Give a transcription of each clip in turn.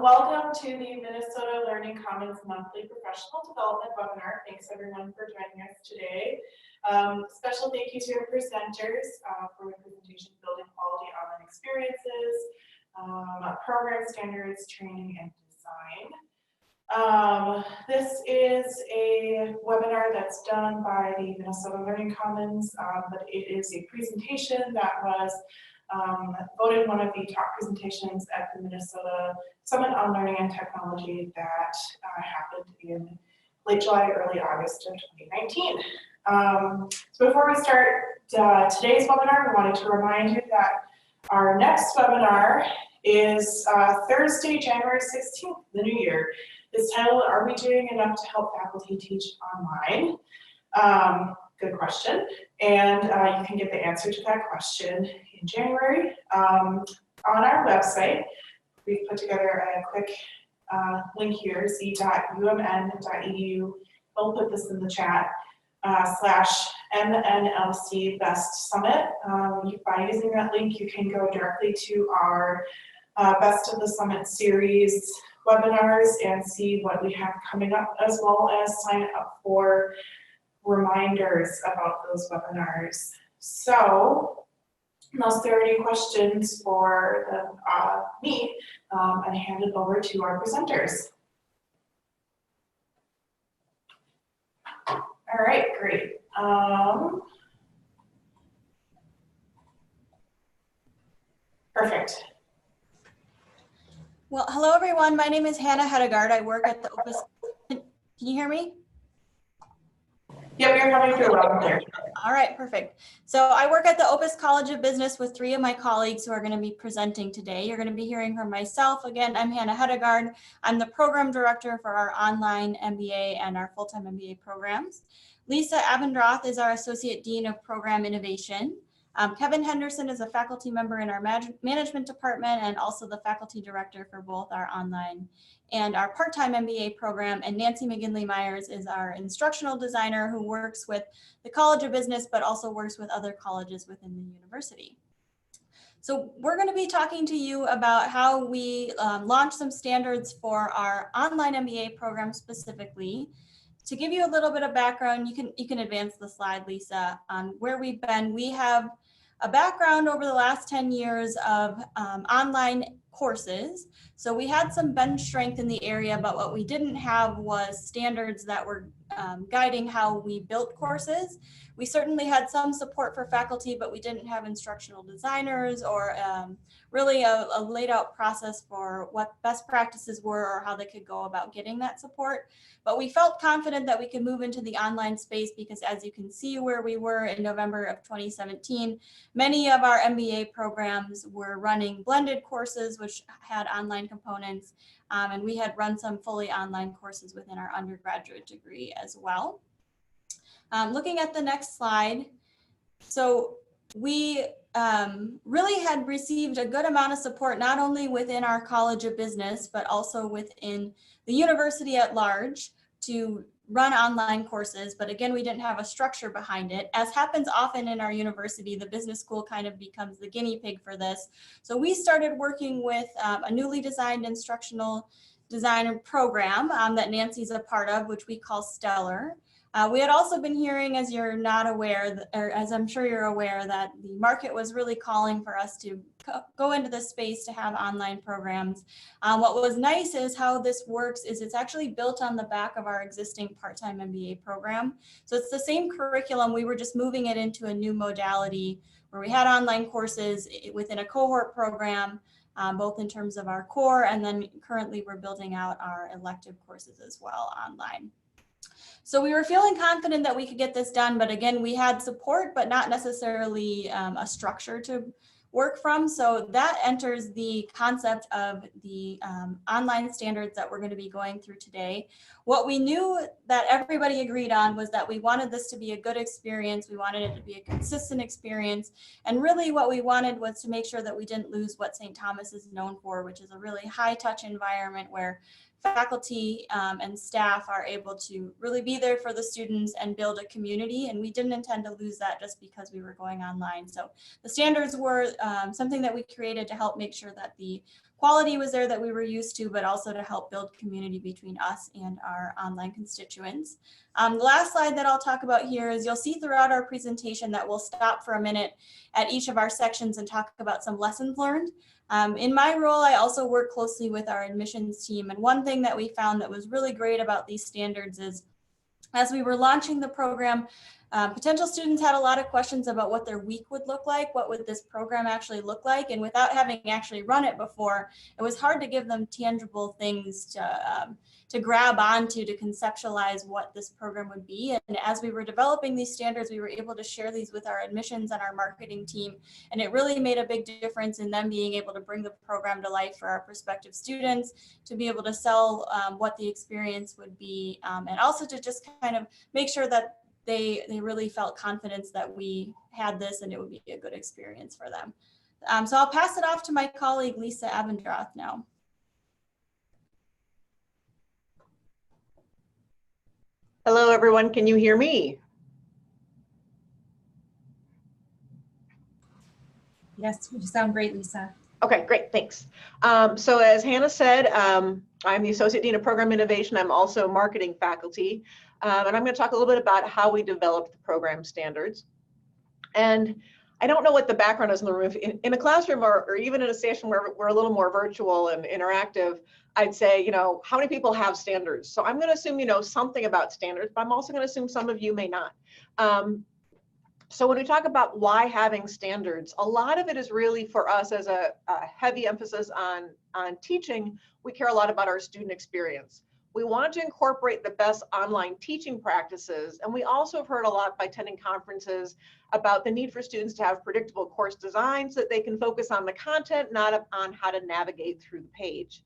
Welcome to the Minnesota Learning Commons Monthly Professional Development Webinar. Thanks everyone for joining us today. Special thank you to our presenters for the presentation, Building Quality Online Experiences, Program Standards, Training, and Design. This is a webinar that's done by the Minnesota Learning Commons, but it is a presentation that was voted one of the top presentations at the Minnesota Summit on Learning and Technology that happened in late July, early August of 2019. So before we start today's webinar, we wanted to remind you that our next webinar is Thursday, January 16th, the new year. It's titled, Are We Doing Enough to Help Faculty Teach Online? Good question. And you can get the answer to that question in January. On our website, we've put together a quick link here, z.umn.edu. We'll put this in the chat, /MNLC Best Summit. By using that link, you can go directly to our Best of the Summit series webinars and see what we have coming up, as well as sign up for reminders about those webinars. So, unless there are any questions for me, I hand it over to our presenters. All right, great. Perfect. Well, hello everyone. My name is Hedegard. I work at the Opus. Can you hear me? Yep, you're coming through well there. All right, perfect. So I work at the Opus College of Business with 3 of my colleagues who are going to be presenting today. You're going to be hearing from myself. Again, I'm Hedegard. I'm the program director for our online MBA and our full-time MBA programs. Lisa Abendroth is our associate dean of program innovation. Kevin Henderson is a faculty member in our management department and also the faculty director for both our online and our part-time MBA program. And Nancy McGinley Myers is our instructional designer who works with the College of Business, but also works with other colleges within the university. So we're going to be talking to you about how we launch some standards for our online MBA program specifically. To give you a little bit of background, you can advance the slide, Lisa, on where we've been. We have a background over the last 10 years of online courses. So we had some bench strength in the area, but what we didn't have was standards that were guiding how we built courses. We certainly had some support for faculty, but we didn't have instructional designers or really a laid out process for what best practices were or how they could go about getting that support. But we felt confident that we could move into the online space because, as you can see where we were in November of 2017, many of our MBA programs were running blended courses, which had online components, and we had run some fully online courses within our undergraduate degree as well. Looking at the next slide, so we really had received a good amount of support, not only within our College of Business, but also within the university at large to run online courses. But again, we didn't have a structure behind it. As happens often in our university, the business school kind of becomes the guinea pig for this. So we started working with a newly designed instructional design program that Nancy's a part of, which we call Stellar. We had also been hearing, as you're not aware, or as I'm sure you're aware, that the market was really calling for us to go into this space to have online programs. What was nice is how this works is it's actually built on the back of our existing part-time MBA program. So it's the same curriculum. We were just moving it into a new modality where we had online courses within a cohort program, both in terms of our core, and then currently we're building out our elective courses as well online. So we were feeling confident that we could get this done, but again, we had support, but not necessarily a structure to work from. So that enters the concept of the online standards that we're going to be going through today. What we knew that everybody agreed on was that we wanted this to be a good experience. We wanted it to be a consistent experience. And really what we wanted was to make sure that we didn't lose what St. Thomas is known for, which is a really high touch environment where faculty and staff are able to really be there for the students and build a community. And we didn't intend to lose that just because we were going online. So the standards were something that we created to help make sure that the quality was there that we were used to, but also to help build community between us and our online constituents. The last slide that I'll talk about here is you'll see throughout our presentation that we'll stop for a minute at each of our sections and talk about some lessons learned. In my role, I also work closely with our admissions team. And one thing that we found that was really great about these standards is as we were launching the program, potential students had a lot of questions about what their week would look like, what would this program actually look like, and without having actually run it before, it was hard to give them tangible things to grab onto to conceptualize what this program would be. And as we were developing these standards, we were able to share these with our admissions and our marketing team, and it really made a big difference in them being able to bring the program to life for our prospective students, to be able to sell what the experience would be, and also to just kind of make sure that they really felt confidence that we had this and it would be a good experience for them. So I'll pass it off to my colleague, Lisa Abendroth now. Hello, everyone. Can you hear me? Yes, you sound great, Lisa. Okay, great, thanks. So as Hannah said, I'm the Associate Dean of Program Innovation. I'm also marketing faculty. And I'm going to talk a little bit about how we developed the program standards. And I don't know what the background is in the room. In a classroom or even in a session where we're a little more virtual and interactive, I'd say, how many people have standards? So I'm going to assume you know something about standards, but I'm also going to assume some of you may not. So when we talk about why having standards, a lot of it is really for us as a heavy emphasis on teaching. We care a lot about our student experience. We want to incorporate the best online teaching practices. And we also have heard a lot by attending conferences about the need for students to have predictable course design so that they can focus on the content, not on how to navigate through the page.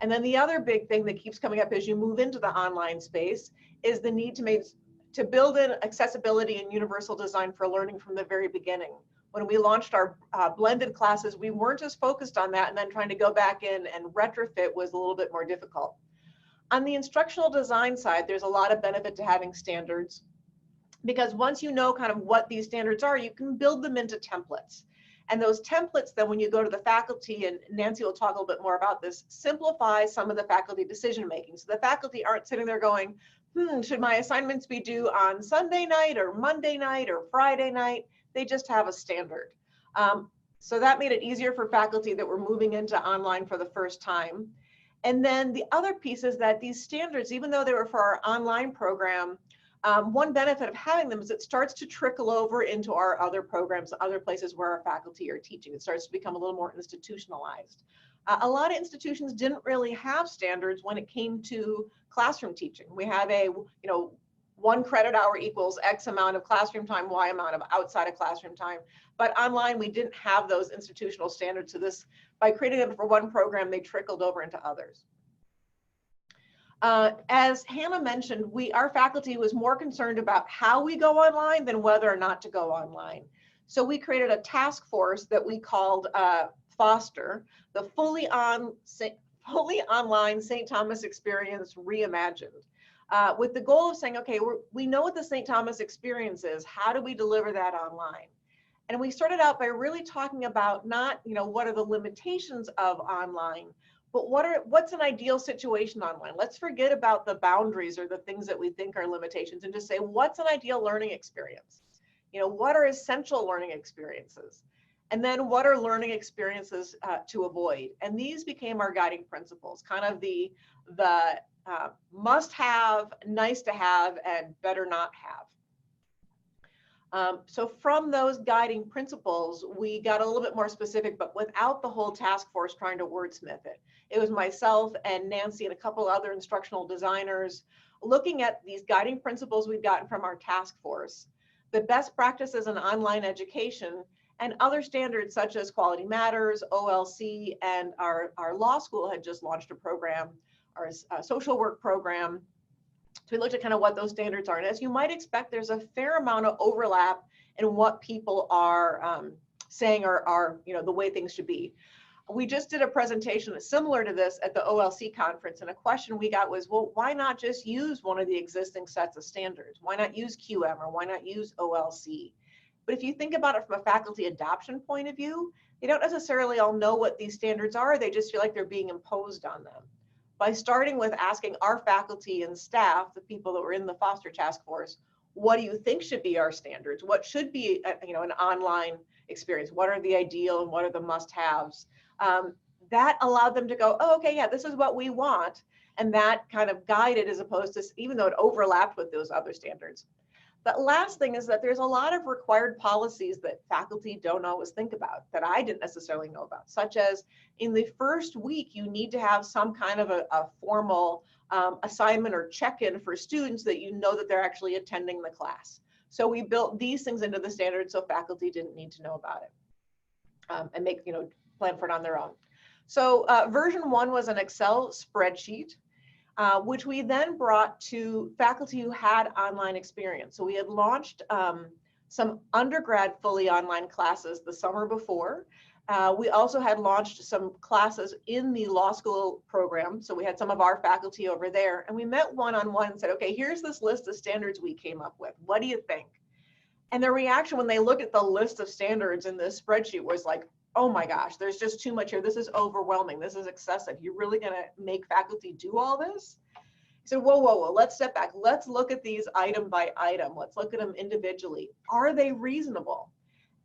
And then the other big thing that keeps coming up as you move into the online space is the need to build in accessibility and universal design for learning from the very beginning. When we launched our blended classes, we weren't as focused on that, and then trying to go back in and retrofit was a little bit more difficult. On the instructional design side, there's a lot of benefit to having standards, because once you know kind of what these standards are, you can build them into templates. And those templates, then when you go to the faculty, and Nancy will talk a little bit more about this, simplify some of the faculty decision making. So the faculty aren't sitting there going, should my assignments be due on Sunday night or Monday night or Friday night? They just have a standard. So that made it easier for faculty that were moving into online for the first time. And then the other piece is that these standards, even though they were for our online program, one benefit of having them is it starts to trickle over into our other programs, other places where our faculty are teaching. It starts to become a little more institutionalized. A lot of institutions didn't really have standards when it came to classroom teaching. We have a, 1 credit hour equals X amount of classroom time, Y amount of outside of classroom time. But online, we didn't have those institutional standards. So this, by creating them for one program, they trickled over into others. As Hannah mentioned, our faculty was more concerned about how we go online than whether or not to go online. So we created a task force that we called FOSTER, the fully online St. Thomas experience reimagined, with the goal of saying, okay, we know what the St. Thomas experience is. How do we deliver that online? And we started out by really talking about not, what are the limitations of online, but what's an ideal situation online? Let's forget about the boundaries or the things that we think are limitations and just say, what's an ideal learning experience? What are essential learning experiences? And then what are learning experiences to avoid? And these became our guiding principles, kind of the must have, nice to have, and better not have. So from those guiding principles, we got a little bit more specific, but without the whole task force trying to wordsmith it. It was myself and Nancy and a couple other instructional designers looking at these guiding principles we've gotten from our task force, the best practices in online education, and other standards such as Quality Matters, OLC, and our law school had just launched a program, our social work program. So we looked at kind of what those standards are. And as you might expect, there's a fair amount of overlap in what people are saying are the way things should be. We just did a presentation similar to this at the OLC conference, and a question we got was, well, why not just use one of the existing sets of standards? Why not use QM or why not use OLC? But if you think about it from a faculty adoption point of view, they don't necessarily all know what these standards are. They just feel like they're being imposed on them. By starting with asking our faculty and staff, the people that were in the foster task force, what do you think should be our standards? What should be an online experience? What are the ideal and what are the must-haves? That allowed them to go, oh, okay, yeah, this is what we want. And that kind of guided, as opposed to, even though it overlapped with those other standards. The last thing is that there's a lot of required policies that faculty don't always think about, that I didn't necessarily know about, such as in the first week, you need to have some kind of a formal assignment or check-in for students that you know that they're actually attending the class. So we built these things into the standard so faculty didn't need to know about it and make, plan for it on their own. So version 1 was an Excel spreadsheet, which we then brought to faculty who had online experience. So we had launched some undergrad fully online classes the summer before. We also had launched some classes in the law school program. So we had some of our faculty over there, and we met one-on-one and said, okay, here's this list of standards we came up with. What do you think? And their reaction when they looked at the list of standards in this spreadsheet was like, oh my gosh, there's just too much here. This is overwhelming. This is excessive. You're really going to make faculty do all this? So whoa, let's step back. Let's look at these item by item. Let's look at them individually. Are they reasonable?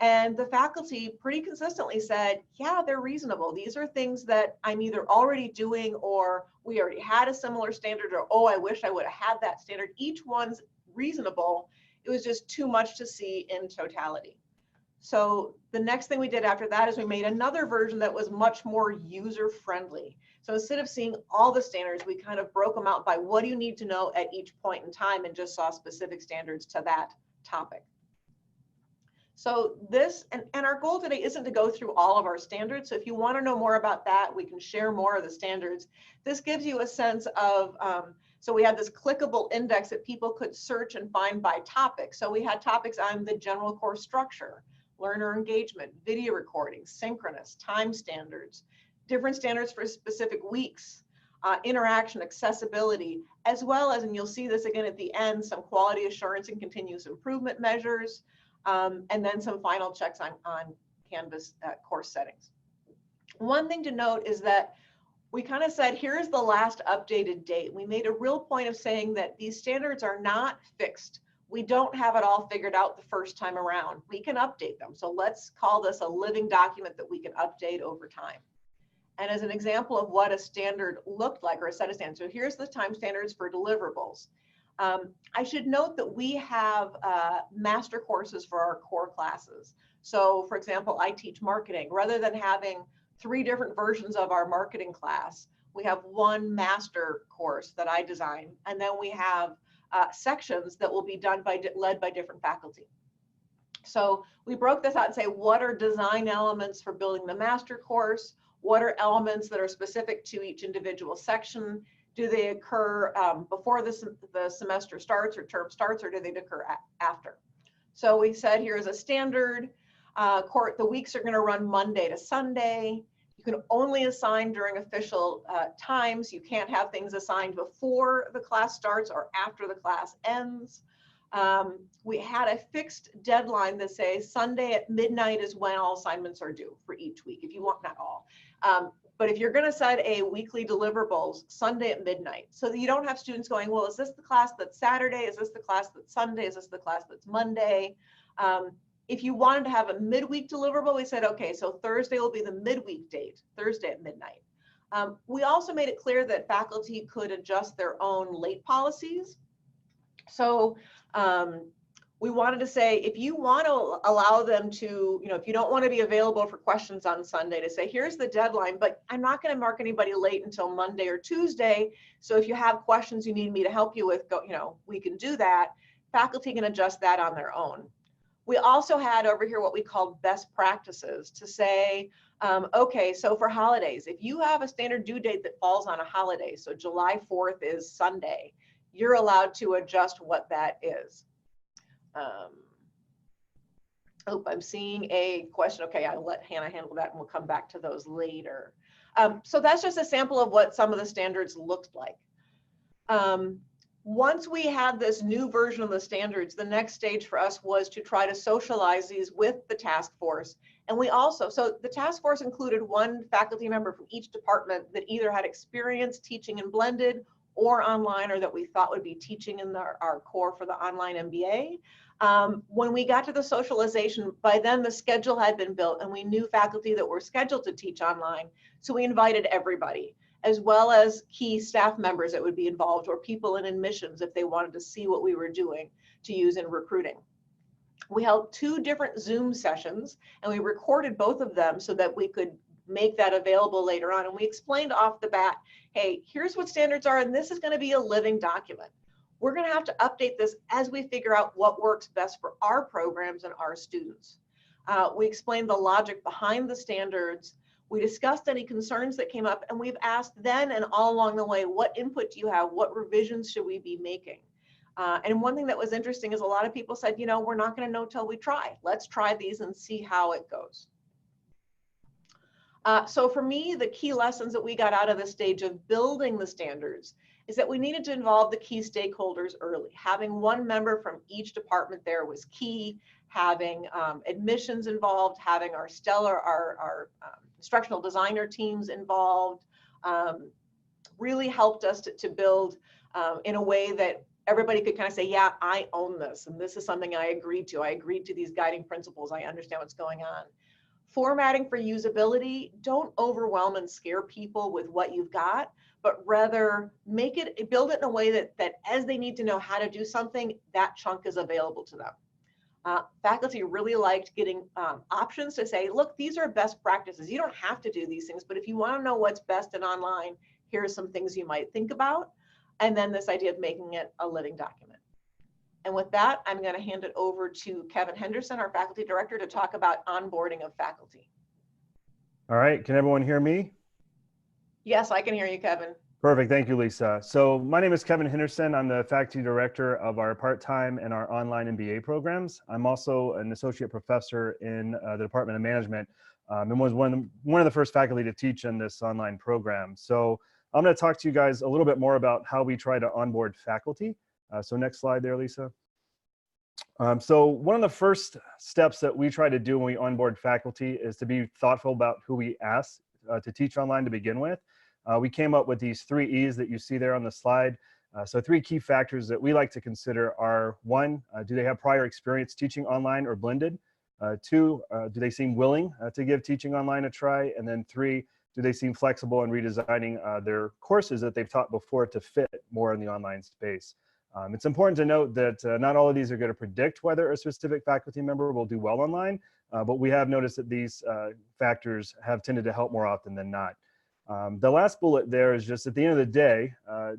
And the faculty pretty consistently said, yeah, they're reasonable. These are things that I'm either already doing, or we already had a similar standard, or, oh, I wish I would have had that standard. Each one's reasonable. It was just too much to see in totality. So the next thing we did after that is we made another version that was much more user-friendly. So instead of seeing all the standards, we kind of broke them out by what do you need to know at each point in time, and just saw specific standards to that topic. So this, and our goal today isn't to go through all of our standards. So if you want to know more about that, we can share more of the standards. This gives you a sense of, so we had this clickable index that people could search and find by topic. So we had topics on the general course structure, learner engagement, video recording, synchronous, time standards, different standards for specific weeks, interaction, accessibility, as well as, and you'll see this again at the end, some quality assurance and continuous improvement measures, and then some final checks on Canvas course settings. One thing to note is that we kind of said, here's the last updated date. We made a real point of saying that these standards are not fixed. We don't have it all figured out the first time around. We can update them. So let's call this a living document that we can update over time. And as an example of what a standard looked like, or a set of standards, so here's the time standards for deliverables. I should note that we have master courses for our core classes. So for example, I teach marketing. Rather than having 3 different versions of our marketing class, we have one master course that I design. And then we have sections that will be led by different faculty. So we broke this out and say, what are design elements for building the master course? What are elements that are specific to each individual section? Do they occur before the semester starts or term starts, or do they occur after? So we said, here's a standard. The weeks are going to run Monday to Sunday. You can only assign during official times. You can't have things assigned before the class starts or after the class ends. We had a fixed deadline that says Sunday at midnight is when all assignments are due for each week, if you want, not all. But if you're going to set a weekly deliverables, Sunday at midnight, so that you don't have students going, well, is this the class that's Saturday? Is this the class that's Sunday? Is this the class that's Monday? If you wanted to have a midweek deliverable, we said, okay, so Thursday will be the midweek date, Thursday at midnight. We also made it clear that faculty could adjust their own late policies. So we wanted to say, if you want to allow them to, if you don't want to be available for questions on Sunday, to say, here's the deadline, but I'm not going to mark anybody late until Monday or Tuesday. So if you have questions you need me to help you with, we can do that. Faculty can adjust that on their own. We also had over here what we called best practices to say, okay, so for holidays, if you have a standard due date that falls on a holiday, so July 4th is Sunday, you're allowed to adjust what that is. I'm seeing a question. Okay, I'll let Hannah handle that and we'll come back to those later. So that's just a sample of what some of the standards looked like. Once we had this new version of the standards, the next stage for us was to try to socialize these with the task force And we also, so the task force included one faculty member from each department that either had experience teaching in blended or online, or that we thought would be teaching in our core for the online MBA. When we got to the socialization, by then the schedule had been built and we knew faculty that were scheduled to teach online. So we invited everybody, as well as key staff members that would be involved, or people in admissions if they wanted to see what we were doing to use in recruiting. We held 2 different Zoom sessions and we recorded both of them so that we could make that available later on. And we explained off the bat, hey, here's what standards are, and this is going to be a living document. We're going to have to update this as we figure out what works best for our programs and our students. We explained the logic behind the standards. We discussed any concerns that came up, and we've asked then and all along the way, what input do you have? What revisions should we be making? And one thing that was interesting is a lot of people said, you know, we're not going to know till we try. Let's try these and see how it goes. So for me, the key lessons that we got out of the stage of building the standards is that we needed to involve the key stakeholders early. Having one member from each department there was key. Having admissions involved, having our instructional designer teams involved, really helped us to build in a way that everybody could kind of say, yeah, I own this, and this is something I agreed to. I agreed to these guiding principles. I understand what's going on. Formatting for usability, don't overwhelm and scare people with what you've got, but rather build it in a way that as they need to know how to do something, that chunk is available to them. Faculty really liked getting options to say, look, these are best practices. You don't have to do these things, but if you want to know what's best in online, here are some things you might think about. And then this idea of making it a living document. And with that, I'm going to hand it over to Kevin Henderson, our faculty director, to talk about onboarding of faculty. All right, can everyone hear me? Yes, I can hear you, Kevin. Perfect, thank you, Lisa. So my name is Kevin Henderson. I'm the faculty director of our part-time and our online MBA programs. I'm also an associate professor in the Department of Management and was one of the first faculty to teach in this online program. So I'm going to talk to you guys a little bit more about how we try to onboard faculty. So next slide there, Lisa. So one of the first steps that we try to do when we onboard faculty is to be thoughtful about who we ask to teach online to begin with. We came up with these 3 E's that you see there on the slide. So 3 key factors that we like to consider are: 1, do they have prior experience teaching online or blended? 2, do they seem willing to give teaching online a try? And then 3, do they seem flexible in redesigning their courses that they've taught before to fit more in the online space? It's important to note that not all of these are going to predict whether a specific faculty member will do well online, but we have noticed that these factors have tended to help more often than not. The last bullet there is just at the end of the day,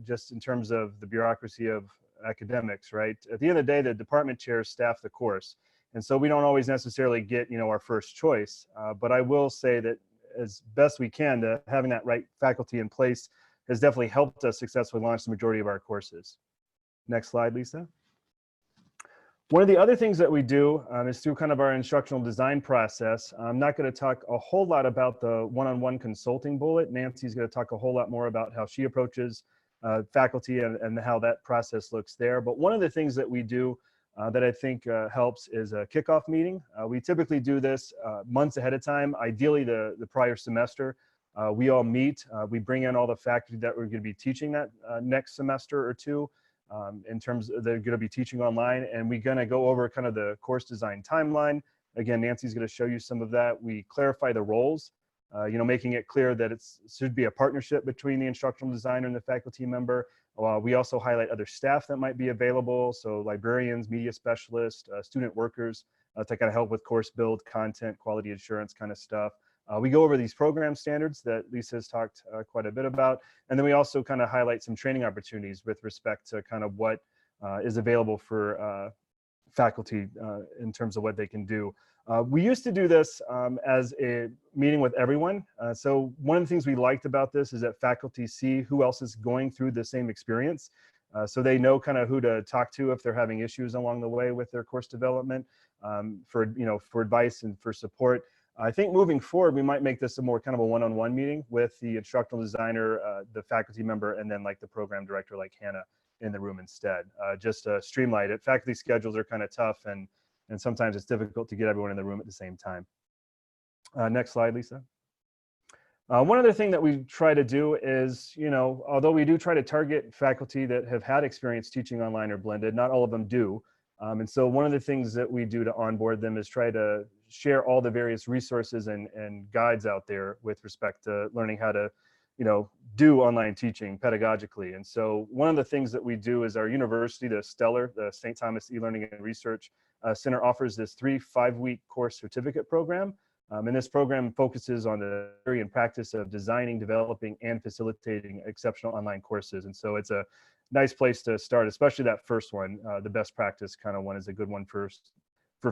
just in terms of the bureaucracy of academics, right? At the end of the day, the department chairs staff the course. And so we don't always necessarily get, our first choice. But I will say that as best we can, having that right faculty in place has definitely helped us successfully launch the majority of our courses. Next slide, Lisa. One of the other things that we do is through kind of our instructional design process. I'm not going to talk a whole lot about the one-on-one consulting bullet. Nancy's going to talk a whole lot more about how she approaches faculty and how that process looks there. But one of the things that we do that I think helps is a kickoff meeting. We typically do this months ahead of time, ideally the prior semester. We all meet, we bring in all the faculty that we're going to be teaching that next semester or two. In terms of they're going to be teaching online, and we're going to go over kind of the course design timeline. Again, Nancy's going to show you some of that. We clarify the roles, making it clear that it should be a partnership between the instructional designer and the faculty member. We also highlight other staff that might be available, so librarians, media specialists, student workers to kind of help with course build, content, quality assurance kind of stuff. We go over these program standards that Lisa has talked quite a bit about. And then we also kind of highlight some training opportunities with respect to kind of what is available for faculty in terms of what they can do. We used to do this as a meeting with everyone. So one of the things we liked about this is that faculty see who else is going through the same experience. So they know kind of who to talk to if they're having issues along the way with their course development for advice and for support. I think moving forward, we might make this a more kind of a one-on-one meeting with the instructional designer, the faculty member, and then like the program director like Hannah in the room instead, just to streamline it. Faculty schedules are kind of tough and sometimes it's difficult to get everyone in the room at the same time. Next slide, Lisa. One other thing that we try to do is, although we do try to target faculty that have had experience teaching online or blended, not all of them do. And so one of the things that we do to onboard them is try to share all the various resources and guides out there with respect to learning how to, do online teaching pedagogically. And so one of the things that we do is our university, the Stellar, the St. Thomas E-Learning and Research Center, offers this 3 5-week course certificate program. And this program focuses on the theory and practice of designing, developing, and facilitating exceptional online courses. And so it's a nice place to start, especially that first one. The best practice kind of one is a good one for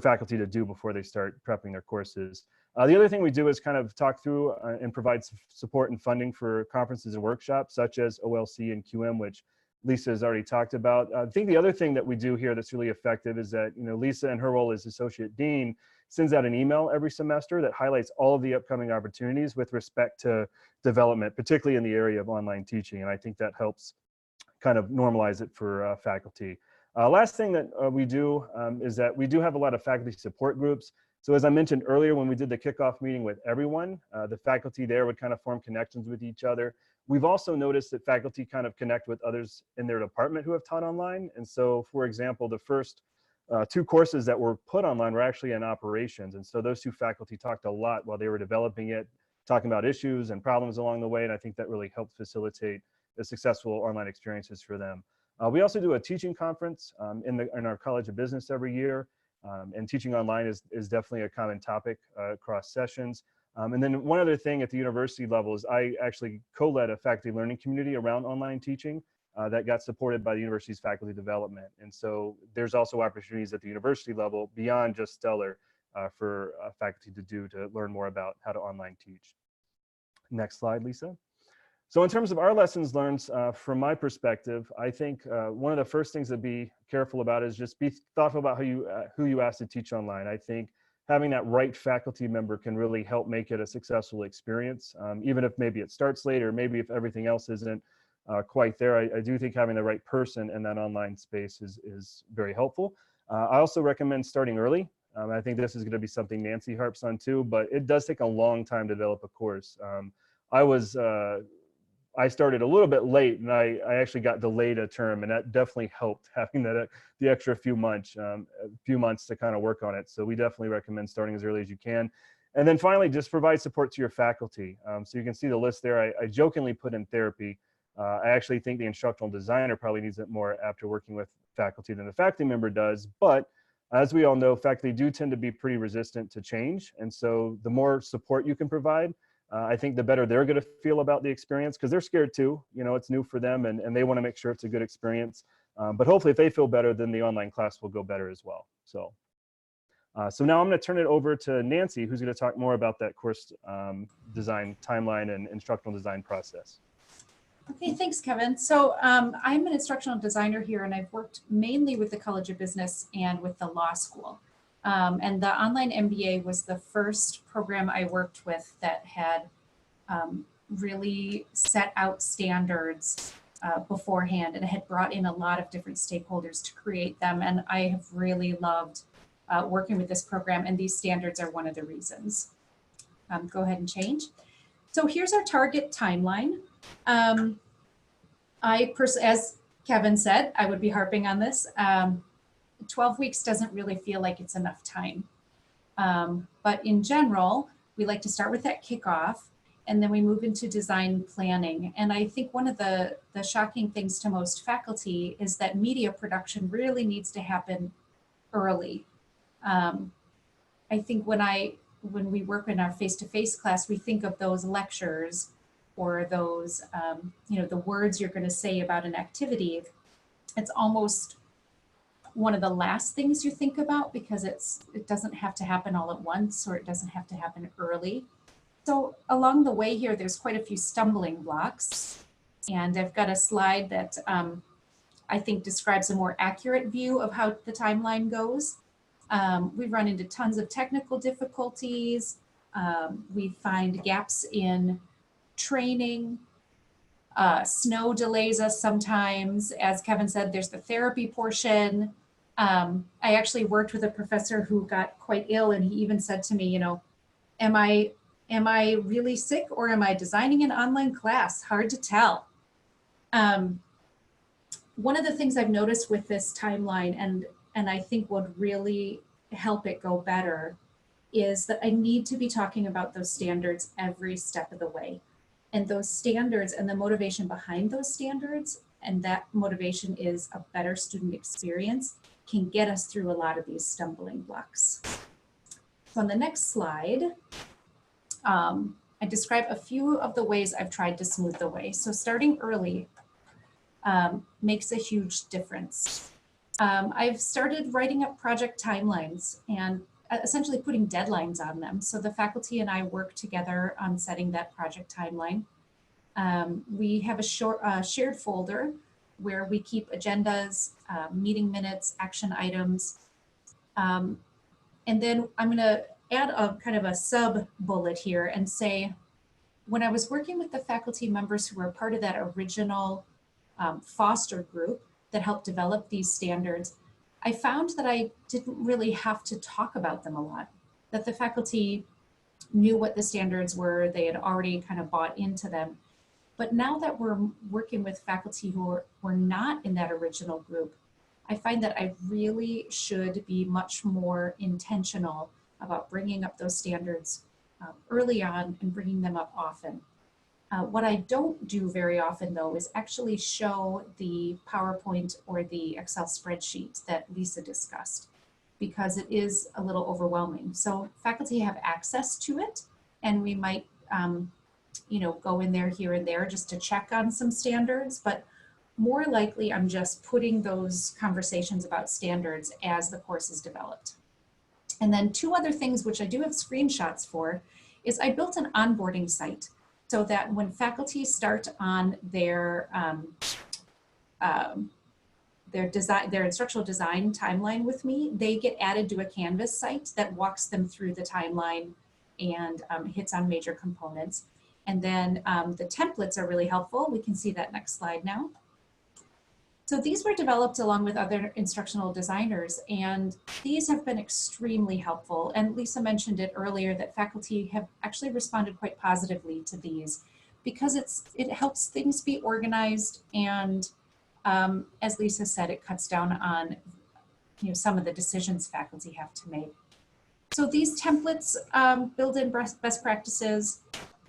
faculty to do before they start prepping their courses. The other thing we do is kind of talk through and provide support and funding for conferences and workshops such as OLC and QM, which Lisa has already talked about. I think the other thing that we do here that's really effective is that, Lisa, in her role as Associate Dean, sends out an email every semester that highlights all of the upcoming opportunities with respect to development, particularly in the area of online teaching. And I think that helps kind of normalize it for faculty. Last thing that we do is that we do have a lot of faculty support groups. So as I mentioned earlier, when we did the kickoff meeting with everyone, the faculty there would kind of form connections with each other. We've also noticed that faculty kind of connect with others in their department who have taught online. And so, for example, the first 2 courses that were put online were actually in operations. And so those 2 faculty talked a lot while they were developing it, talking about issues and problems along the way. And I think that really helped facilitate the successful online experiences for them. We also do a teaching conference in our College of Business every year. And teaching online is definitely a common topic across sessions. And then one other thing at the university level is I actually co-led a faculty learning community around online teaching that got supported by the university's faculty development. And so there's also opportunities at the university level beyond just Stellar for faculty to learn more about how to online teach. Next slide, Lisa. So in terms of our lessons learned, from my perspective, I think one of the first things to be careful about is just be thoughtful about who you ask to teach online. I think having that right faculty member can really help make it a successful experience, even if maybe it starts later, maybe if everything else isn't quite there. I do think having the right person in that online space is very helpful. I also recommend starting early. I think this is going to be something Nancy harps on too, but it does take a long time to develop a course. I started a little bit late, and I actually got delayed a term, and that definitely helped having the extra few months to kind of work on it. So we definitely recommend starting as early as you can. And then finally, just provide support to your faculty. So you can see the list there. I jokingly put in therapy. I actually think the instructional designer probably needs it more after working with faculty than the faculty member does. But as we all know, faculty do tend to be pretty resistant to change. And so the more support you can provide, I think the better they're going to feel about the experience, because they're scared too. It's new for them, and they want to make sure it's a good experience. But hopefully if they feel better, then the online class will go better as well. So now I'm going to turn it over to Nancy, who's going to talk more about that course design timeline and instructional design process. Okay, thanks, Kevin. So I'm an instructional designer here, and I've worked mainly with the College of Business and with the law school. And the Online MBA was the first program I worked with that had really set out standards beforehand, and it had brought in a lot of different stakeholders to create them. And I have really loved working with this program, and these standards are one of the reasons. Go ahead and change. So here's our target timeline. As Kevin said, I would be harping on this. 12 weeks doesn't really feel like it's enough time. But in general, we like to start with that kickoff, and then we move into design planning. And I think one of the shocking things to most faculty is that media production really needs to happen early. I think when we work in our face-to-face class, we think of those lectures or those, the words you're going to say about an activity. It's almost one of the last things you think about, because it doesn't have to happen all at once, or it doesn't have to happen early. So along the way here, there's quite a few stumbling blocks. And I've got a slide that I think describes a more accurate view of how the timeline goes. We run into tons of technical difficulties. We find gaps in training. Snow delays us sometimes. As Kevin said, there's the therapy portion. I actually worked with a professor who got quite ill, and he even said to me, Am I really sick, or am I designing an online class? Hard to tell. One of the things I've noticed with this timeline, and I think would really help it go better, is that I need to be talking about those standards every step of the way. And those standards and the motivation behind those standards, and that motivation is a better student experience, can get us through a lot of these stumbling blocks. So on the next slide, I describe a few of the ways I've tried to smooth the way. So starting early makes a huge difference. I've started writing up project timelines and essentially putting deadlines on them. So the faculty and I work together on setting that project timeline. We have a shared folder where we keep agendas, meeting minutes, action items. And then I'm going to add a kind of a sub bullet here and say, when I was working with the faculty members who were part of that original foster group that helped develop these standards, I found that I didn't really have to talk about them a lot, that the faculty knew what the standards were, they had already kind of bought into them. But now that we're working with faculty who were not in that original group, I find that I really should be much more intentional about bringing up those standards early on and bringing them up often. What I don't do very often, though, is actually show the PowerPoint or the Excel spreadsheet that Lisa discussed, because it is a little overwhelming. So faculty have access to it, and we might go in there here and there just to check on some standards, but more likely I'm just putting those conversations about standards as the course is developed. And then two other things which I do have screenshots for is I built an onboarding site so that when faculty start on their instructional design timeline with me, they get added to a Canvas site that walks them through the timeline and hits on major components. And then the templates are really helpful. We can see that next slide now. So these were developed along with other instructional designers, and these have been extremely helpful. And Lisa mentioned it earlier that faculty have actually responded quite positively to these because it helps things be organized, and as Lisa said, it cuts down on some of the decisions faculty have to make. So these templates build in best practices.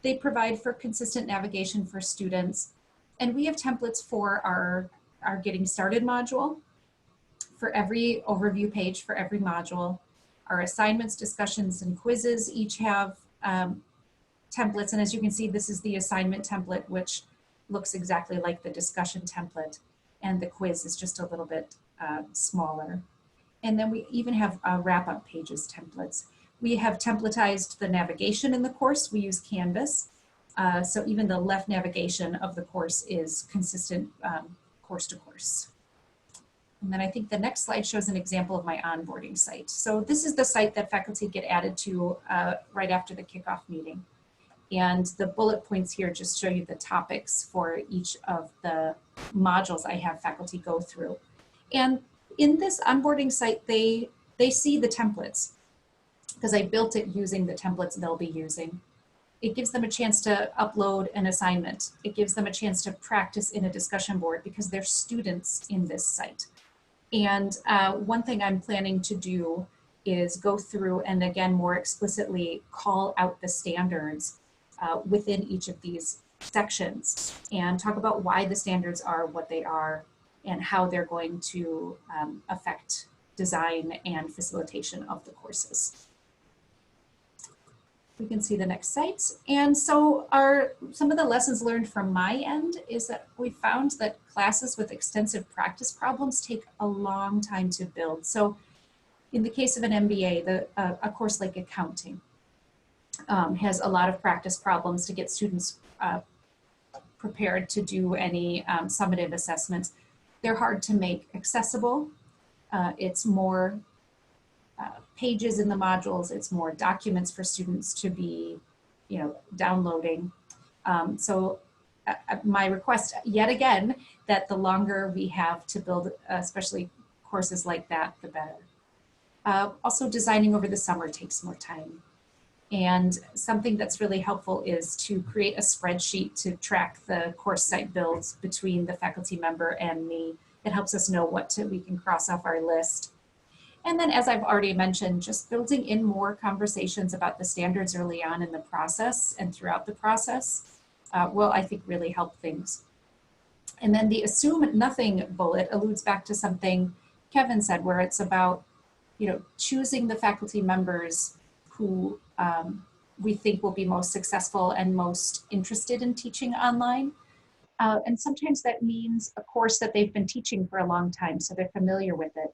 They provide for consistent navigation for students, and we have templates for our Getting Started module, for every overview page for every module. Our assignments, discussions, and quizzes each have templates, and as you can see, this is the assignment template, which looks exactly like the discussion template, and the quiz is just a little bit smaller. And then we even have wrap-up pages templates. We have templatized the navigation in the course. We use Canvas, so even the left navigation of the course is consistent course to course. And then I think the next slide shows an example of my onboarding site. So this is the site that faculty get added to right after the kickoff meeting. And the bullet points here just show you the topics for each of the modules I have faculty go through. And in this onboarding site, they see the templates because I built it using the templates they'll be using. It gives them a chance to upload an assignment. It gives them a chance to practice in a discussion board because they're students in this site. And one thing I'm planning to do is go through and again more explicitly call out the standards within each of these sections and talk about why the standards are what they are and how they're going to affect design and facilitation of the courses. We can see the next site. And so some of the lessons learned from my end is that we found that classes with extensive practice problems take a long time to build. So in the case of an MBA, a course like accounting has a lot of practice problems to get students prepared to do any summative assessments. They're hard to make accessible. It's more pages in the modules, it's more documents for students to be, downloading. So my request yet again, that the longer we have to build, especially courses like that, the better. Also designing over the summer takes more time. And something that's really helpful is to create a spreadsheet to track the course site builds between the faculty member and me. It helps us know what we can cross off our list. And then, as I've already mentioned, just building in more conversations about the standards early on in the process and throughout the process will, I think, really help things. And then the assume nothing bullet alludes back to something Kevin said, where it's about, choosing the faculty members who we think will be most successful and most interested in teaching online. And sometimes that means a course that they've been teaching for a long time, so they're familiar with it.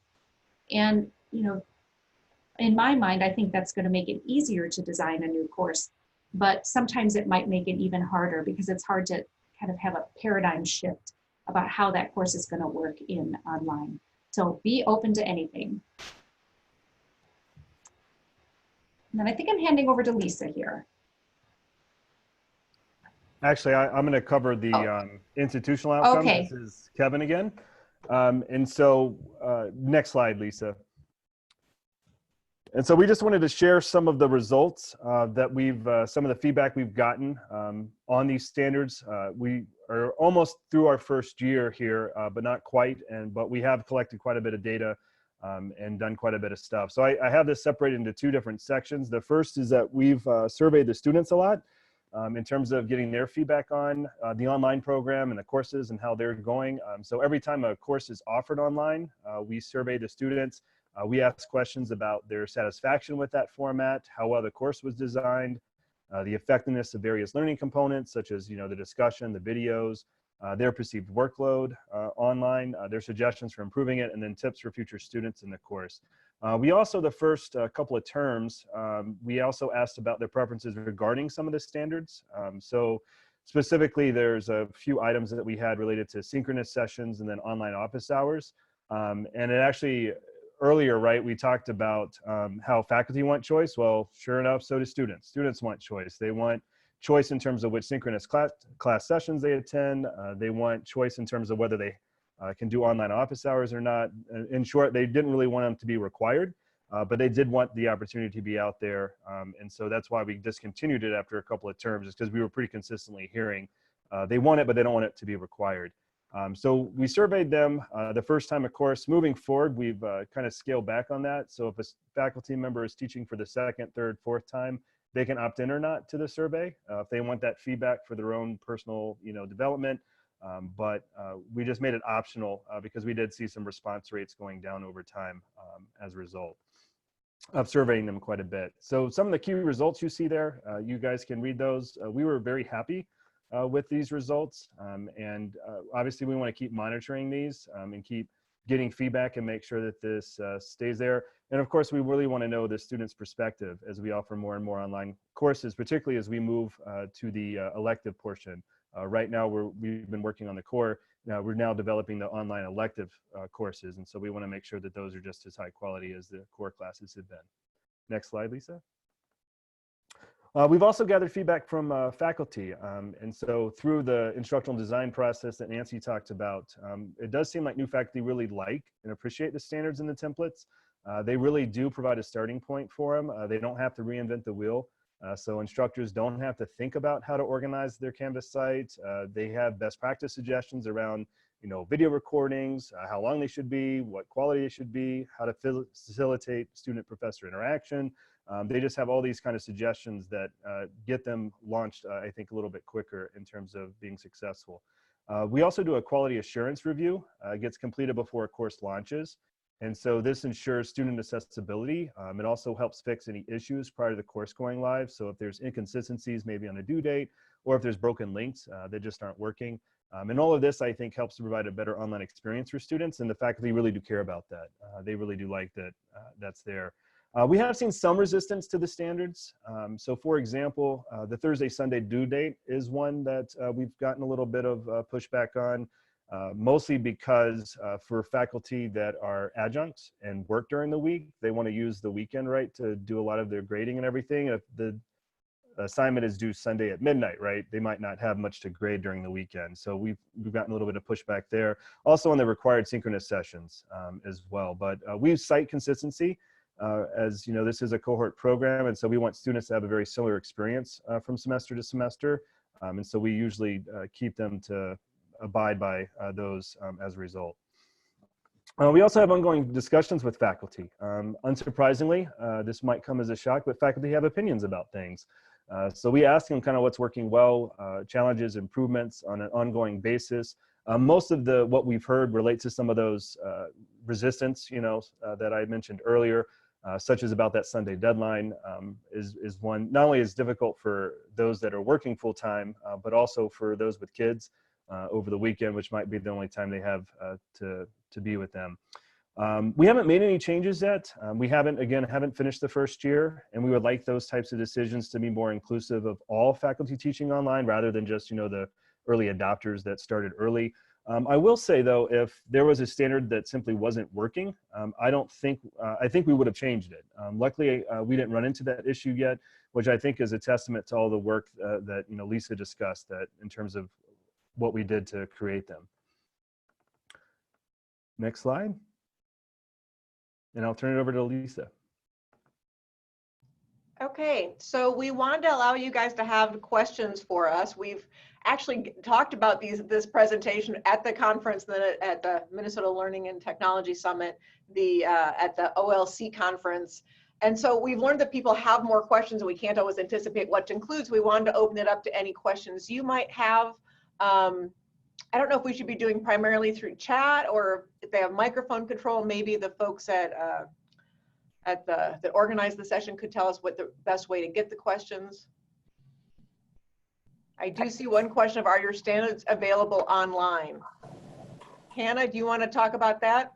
And, in my mind, I think that's going to make it easier to design a new course, but sometimes it might make it even harder because it's hard to kind of have a paradigm shift about how that course is going to work in online. So be open to anything. And then I think I'm handing over to Lisa here. Actually, I'm going to cover the institutional outcomes. Okay. This is Kevin again. And so next slide, Lisa. And so we just wanted to share some of the results that some of the feedback we've gotten on these standards. We are almost through our first year here, but not quite. But we have collected quite a bit of data and done quite a bit of stuff. So I have this separated into two different sections. The first is that we've surveyed the students a lot in terms of getting their feedback on the online program and the courses and how they're going. So every time a course is offered online, we survey the students. We ask questions about their satisfaction with that format, how well the course was designed, the effectiveness of various learning components, such as the discussion, the videos, their perceived workload online, their suggestions for improving it, and then tips for future students in the course. We also, the first couple of terms, we also asked about their preferences regarding some of the standards. So specifically, there's a few items that we had related to synchronous sessions and then online office hours. And it actually, earlier, right, we talked about how faculty want choice. Well, sure enough, so do students. Students want choice. They want choice in terms of which synchronous class sessions they attend. They want choice in terms of whether they can do online office hours or not. In short, they didn't really want them to be required, but they did want the opportunity to be out there. And so that's why we discontinued it after a couple of terms, is because we were pretty consistently hearing they want it, but they don't want it to be required. So we surveyed them the first time, of course. Moving forward, we've kind of scaled back on that. So if a faculty member is teaching for the second, third, fourth time, they can opt in or not to the survey if they want that feedback for their own personal development. But we just made it optional because we did see some response rates going down over time as a result of surveying them quite a bit. So some of the key results you see there, you guys can read those. We were very happy with these results. And obviously we want to keep monitoring these and keep getting feedback and make sure that this stays there. And of course, we really want to know the student's perspective as we offer more and more online courses, particularly as we move to the elective portion. Right now, we've been working on the core. Now we're now developing the online elective courses. And so we want to make sure that those are just as high quality as the core classes have been. Next slide, Lisa. We've also gathered feedback from faculty. And so through the instructional design process that Nancy talked about, it does seem like new faculty really like and appreciate the standards and the templates. They really do provide a starting point for them. They don't have to reinvent the wheel. So instructors don't have to think about how to organize their Canvas site. They have best practice suggestions around video recordings, how long they should be, what quality they should be, how to facilitate student-professor interaction. They just have all these kind of suggestions that get them launched, I think, a little bit quicker in terms of being successful. We also do a quality assurance review. It gets completed before a course launches. And so this ensures student accessibility. It also helps fix any issues prior to the course going live. So if there's inconsistencies, maybe on a due date, or if there's broken links that just aren't working. And all of this, I think, helps to provide a better online experience for students. And the faculty really do care about that. They really do like that that's there. We have seen some resistance to the standards. So for example, the Thursday, Sunday due date is one that we've gotten a little bit of pushback on, mostly because for faculty that are adjuncts and work during the week, they want to use the weekend, right, to do a lot of their grading and everything. If the assignment is due Sunday at midnight, right, they might not have much to grade during the weekend. So we've gotten a little bit of pushback there. Also on the required synchronous sessions as well. But we cite consistency. As you know, this is a cohort program, and so we want students to have a very similar experience from semester to semester. And so we usually keep them to abide by those as a result. We also have ongoing discussions with faculty. Unsurprisingly, this might come as a shock, but faculty have opinions about things. So we ask them kind of what's working well, challenges, improvements on an ongoing basis. Most of what we've heard relates to some of those resistance, that I mentioned earlier, such as about that Sunday deadline is one, not only is difficult for those that are working full time, but also for those with kids over the weekend, which might be the only time they have to be with them. We haven't made any changes yet. We haven't finished the first year, and we would like those types of decisions to be more inclusive of all faculty teaching online rather than just, the early adopters that started early. I will say though, if there was a standard that simply wasn't working, I think we would have changed it. Luckily, we didn't run into that issue yet, which I think is a testament to all the work that Lisa discussed, that in terms of what we did to create them. Next slide. And I'll turn it over to Lisa. Okay, so we wanted to allow you guys to have questions for us. We've actually talked about this presentation at the conference, then at the Minnesota Learning and Technology Summit, at the OLC conference. And so we've learned that people have more questions and we can't always anticipate what to include. So we wanted to open it up to any questions you might have. I don't know if we should be doing primarily through chat, or if they have microphone control, maybe the folks that organized the session could tell us what the best way to get the questions. I do see one question of, are your standards available online? Hannah, do you want to talk about that?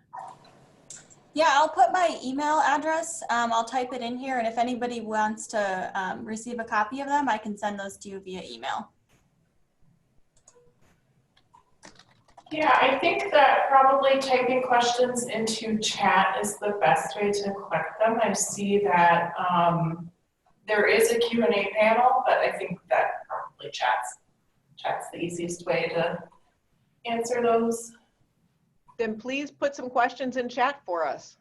Yeah, I'll put my email address. I'll type it in here, and if anybody wants to receive a copy of them, I can send those to you via email. Yeah, I think that probably typing questions into chat is the best way to collect them. I see that there is a Q&A panel, but I think that probably chat's the easiest way to answer those. Then please put some questions in chat for us.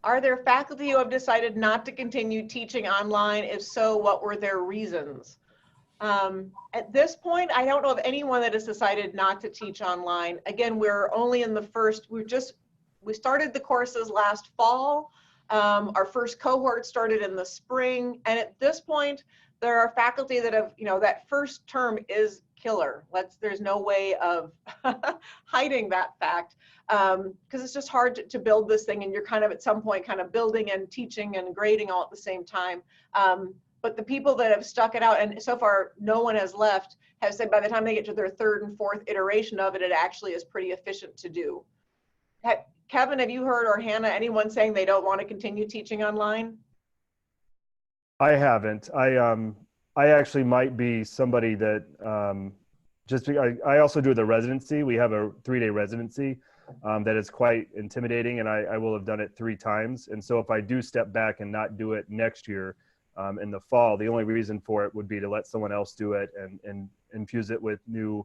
Are there faculty who have decided not to continue teaching online? If so, what were their reasons? At this point, I don't know of anyone that has decided not to teach online. Again, we're only in the first, we started the courses last fall. Our first cohort started in the spring. And at this point, there are faculty that have, that first term is killer. There's no way of hiding that fact. Because it's just hard to build this thing, and you're kind of at some point kind of building and teaching and grading all at the same time. But the people that have stuck it out, and so far no one has left, have said by the time they get to their third and fourth iteration of it, it actually is pretty efficient to do. Kevin, have you heard, or Hannah, anyone saying they don't want to continue teaching online? I haven't. I actually might be somebody that I also do the residency. We have a 3-day residency that is quite intimidating, and I will have done it 3 times. And so if I do step back and not do it next year in the fall, the only reason for it would be to let someone else do it and infuse it with new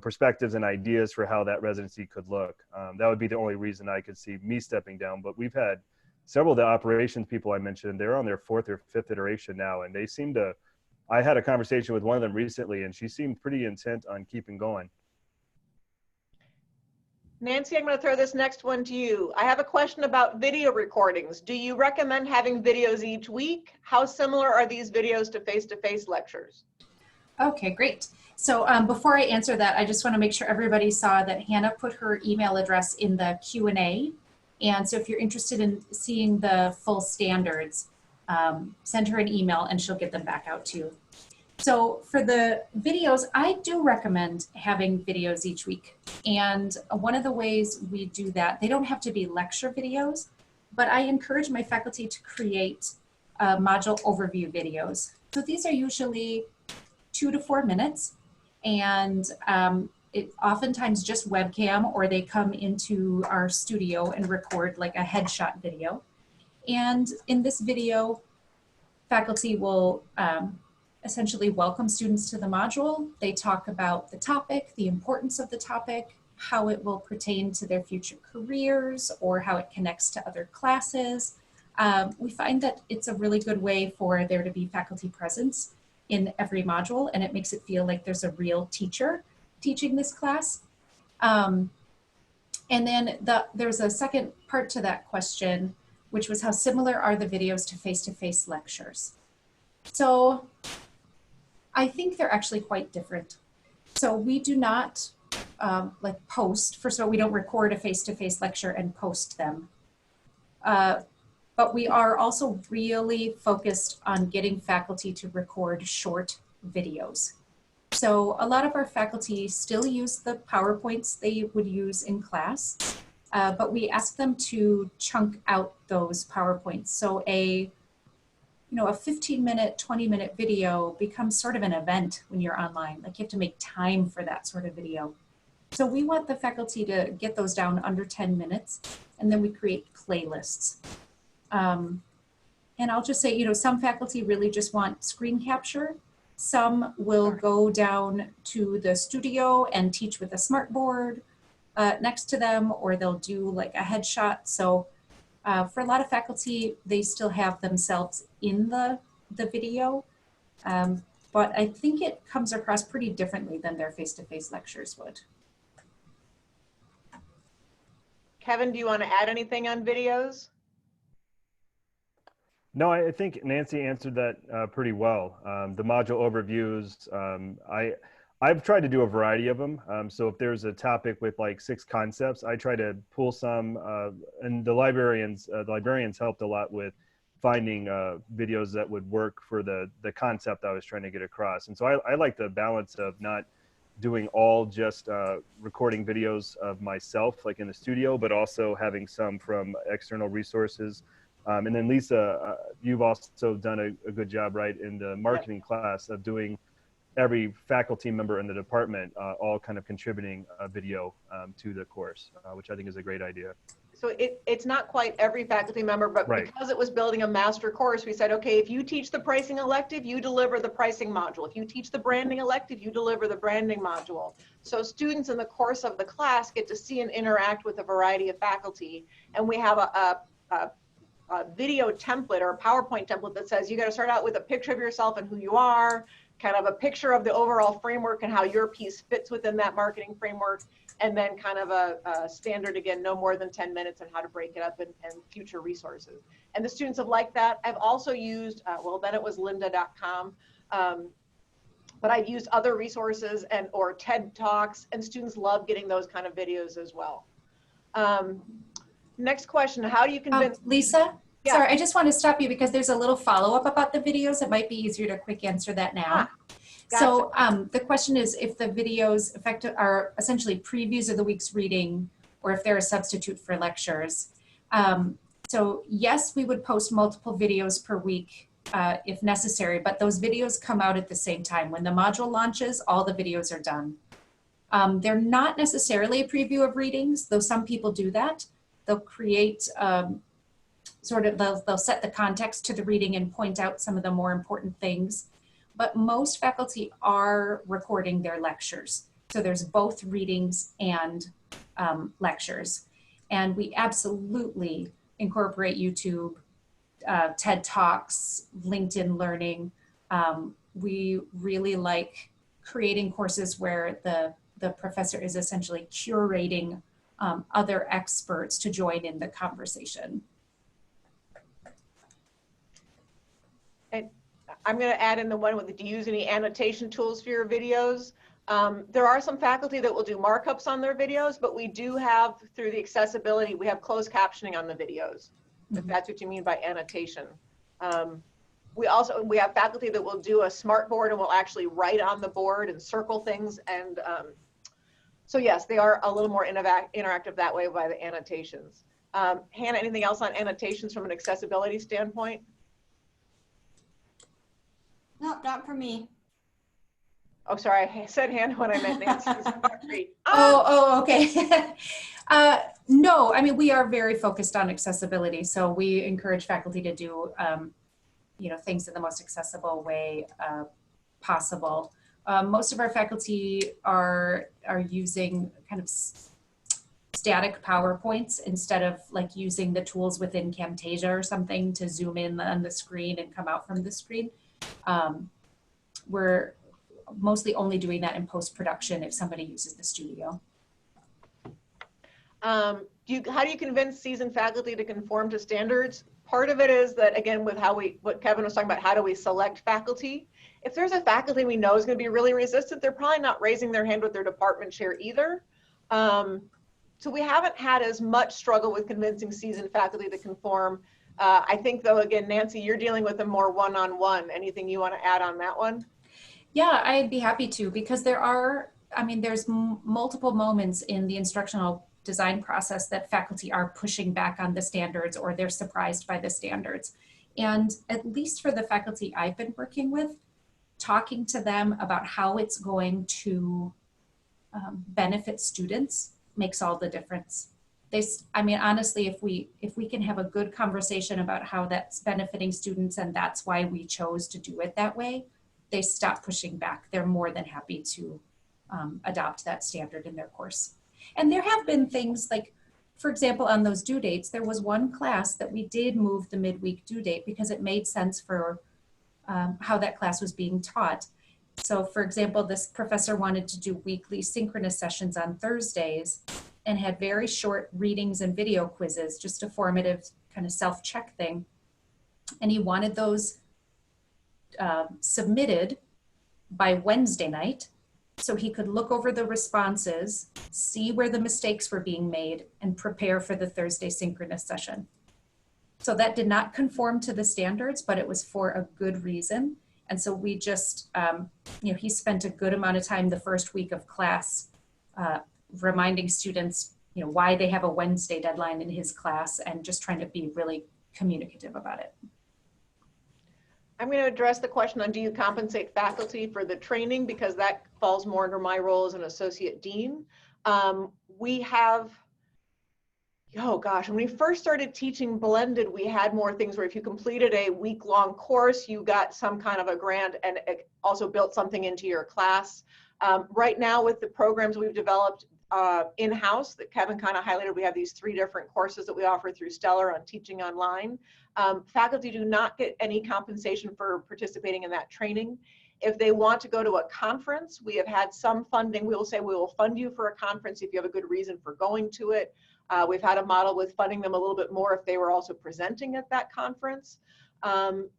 perspectives and ideas for how that residency could look. That would be the only reason I could see me stepping down. But we've had several of the operations people I mentioned, they're on their 4th or 5th iteration now, and they seem to, I had a conversation with one of them recently, and she seemed pretty intent on keeping going. Nancy, I'm going to throw this next one to you. I have a question about video recordings. Do you recommend having videos each week? How similar are these videos to face-to-face lectures? Okay, great. So before I answer that, I just want to make sure everybody saw that Hannah put her email address in the Q&A. And so if you're interested in seeing the full standards, send her an email and she'll get them back out to you. So for the videos, I do recommend having videos each week. And one of the ways we do that, they don't have to be lecture videos, but I encourage my faculty to create module overview videos. So these are usually 2 to 4 minutes, and it oftentimes just webcam, or they come into our studio and record like a headshot video. And in this video, faculty will essentially welcome students to the module. They talk about the topic, the importance of the topic, how it will pertain to their future careers or how it connects to other classes. We find that it's a really good way for there to be faculty presence in every module, and it makes it feel like there's a real teacher teaching this class. And then there's a second part to that question, which was how similar are the videos to face-to-face lectures? So I think they're actually quite different. So we do not like post, first of all, we don't record a face-to-face lecture and post them. But we are also really focused on getting faculty to record short videos. So a lot of our faculty still use the PowerPoints they would use in class, but we ask them to chunk out those PowerPoints. So a 15-minute, 20-minute video becomes sort of an event when you're online. Like, you have to make time for that sort of video. So we want the faculty to get those down under 10 minutes, and then we create playlists. And I'll just say, some faculty really just want screen capture. Some will go down to the studio and teach with a smartboard next to them, or they'll do like a headshot. So for a lot of faculty, they still have themselves in the video, but I think it comes across pretty differently than their face-to-face lectures would. Kevin, do you want to add anything on videos? No, I think Nancy answered that pretty well. The module overviews, I've tried to do a variety of them. So if there's a topic with like 6 concepts, I try to pull some, and the librarians helped a lot with finding videos that would work for the concept I was trying to get across. And so I like the balance of not doing all just recording videos of myself, like in the studio, but also having some from external resources. And then Lisa, you've also done a good job, right, in the marketing class of doing every faculty member in the department all kind of contributing a video to the course, which I think is a great idea. So it's not quite every faculty member, but right. Because it was building a master course, we said, okay, if you teach the pricing elective, you deliver the pricing module. If you teach the branding elective, you deliver the branding module. So students in the course of the class get to see and interact with a variety of faculty. And we have a video template or a PowerPoint template that says you got to start out with a picture of yourself and who you are, kind of a picture of the overall framework and how your piece fits within that marketing framework, and then kind of a standard, again, no more than 10 minutes, and how to break it up and future resources. And the students have liked that. I've also used, well, then it was lynda.com, but I've used other resources or TED Talks, and students love getting those kind of videos as well. Next question, how do you convince— Lisa? Yeah. Sorry, I just want to stop you because there's a little follow-up about the videos. It might be easier to quick answer that now. Gotcha. So the question is if the videos are essentially previews of the week's reading, or if they're a substitute for lectures. So yes, we would post multiple videos per week if necessary, but those videos come out at the same time. When the module launches, all the videos are done. They're not necessarily a preview of readings, though some people do that. They'll create they'll set the context to the reading and point out some of the more important things. But most faculty are recording their lectures. So there's both readings and lectures. And we absolutely incorporate YouTube, TED Talks, LinkedIn Learning. We really like creating courses where the professor is essentially curating other experts to join in the conversation. And I'm going to add in the one with, do you use any annotation tools for your videos? There are some faculty that will do markups on their videos, but we do have, through the accessibility, we have closed captioning on the videos, if that's what you mean by annotation. We have faculty that will do a smartboard and will actually write on the board and circle things. And so yes, they are a little more interactive that way by the annotations. Hannah, anything else on annotations from an accessibility standpoint? No, not for me. Oh, sorry, I said Hannah when I meant Nancy. Okay. No, I mean, we are very focused on accessibility. So we encourage faculty to do, things in the most accessible way possible. Most of our faculty are using kind of static PowerPoints instead of like using the tools within Camtasia or something to zoom in on the screen and come out from the screen. We're mostly only doing that in post-production if somebody uses the studio. How do you convince seasoned faculty to conform to standards? Part of it is that, again, with what Kevin was talking about, how do we select faculty? If there's a faculty we know is going to be really resistant, they're probably not raising their hand with their department chair either. So we haven't had as much struggle with convincing seasoned faculty to conform. I think, though, again, Nancy, you're dealing with a more one-on-one. Anything you want to add on that one? Yeah, I'd be happy to, because there's multiple moments in the instructional design process that faculty are pushing back on the standards or they're surprised by the standards. And at least for the faculty I've been working with, talking to them about how it's going to benefit students makes all the difference. Honestly, if we can have a good conversation about how that's benefiting students and that's why we chose to do it that way, they stop pushing back. They're more than happy to adopt that standard in their course. And there have been things like, for example, on those due dates, there was one class that we did move the midweek due date because it made sense for how that class was being taught. So for example, this professor wanted to do weekly synchronous sessions on Thursdays and had very short readings and video quizzes, just a formative kind of self-check thing. And he wanted those submitted by Wednesday night so he could look over the responses, see where the mistakes were being made, and prepare for the Thursday synchronous session. So that did not conform to the standards, but it was for a good reason. And so we just, he spent a good amount of time the first week of class reminding students, why they have a Wednesday deadline in his class and just trying to be really communicative about it. I'm going to address the question on, do you compensate faculty for the training, because that falls more under my role as an associate dean. We have, when we first started teaching blended, we had more things where if you completed a week-long course, you got some kind of a grant and it also built something into your class. Right now with the programs we've developed in-house that Kevin kind of highlighted, we have these 3 different courses that we offer through Stellar on teaching online. Faculty do not get any compensation for participating in that training. If they want to go to a conference, we have had some funding. We will say we will fund you for a conference if you have a good reason for going to it. We've had a model with funding them a little bit more if they were also presenting at that conference.